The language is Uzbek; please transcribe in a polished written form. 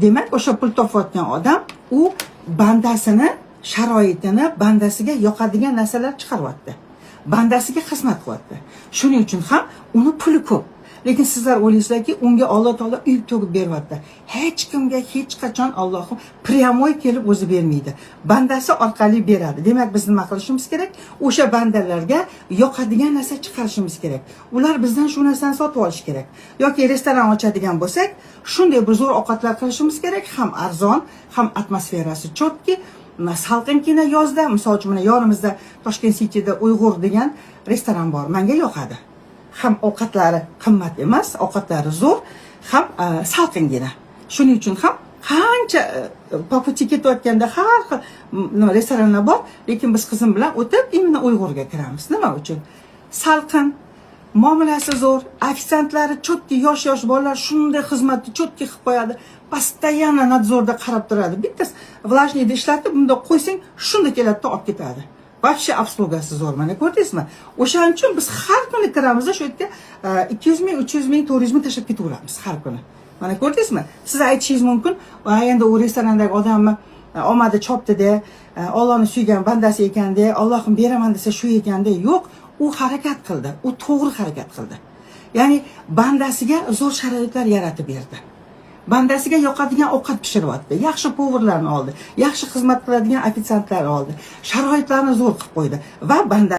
demak o'sha pul topayotgan odam u bandasini sharoitini bandasiga yoqadigan narsalar chiqaryapti, bandasiga xizmat qilyapti. Shuning uchun ham uni puli ko'p. Lekin sizlar o'ylaysizlarki, unga Alloh taolo uyib to'g'ib beryapti. Hech kimga hech qachon Allohim pryamoy kelib o'zi bermaydi. Bandasi orqali beradi. Demak, biz nima qilishimiz kerak? O'sha bandalarga yoqadigan narsa chiqarishimiz kerak. Ular bizdan shu narsani sotib olish kerak. Yoki restoran ochadigan bo'lsak, shunday bir zo'r ovqatlar qilishimiz kerak, ham arzon, ham atmosferasi chotki, salqinkina yozda, misol uchun mana yonimizda Toshkent City'da Uyg'ur degan restoran bor. Menga yoqadi. Ham ovqatlari qimmat emas, ovqatlari zo'r, ham salqingina. Shuning uchun ham qancha papuchi ketayotganda har xil nima restoranlar bor, lekin biz qizim bilan o'tib imенно Uyg'urga kiramiz. Nima uchun? Salqin, muomalasi zo'r, ofitsiantlari chotki yosh bolalar shunday xizmatni chotki qilib qo'yadi. Постоянно nadzorda qarab turadi. Bittasi влажныйda ishlatib, bunda qo'ysang, shunda keladi, olib ketadi. Вообще obslugasi zo'r, mana ko'rdingizmi? O'shaning uchun biz har kuni kiramiz, shu yerga 200 ming, 300 ming, 400 ming tashlab ketaveramiz har kuni. Mana ko'rdingizmi? Siz aytishingiz mumkin, endi u restorandagi odamni omadi chopdi-da, Allohni suygan bandasi ekanda, Allohim beraman desa shu ekanda. Yo'q, u harakat qildi. U to'g'ri harakat qildi. Ya'ni bandasiga zo'r sharoitlar yaratib berdi. Bandasiga yoqadigan ovqat pishiryapti, yaxshi povurlarni oldi, yaxshi xizmat qiladigan ofitsiantlar oldi, sharoitlarni zo'r qilib qo'ydi va banda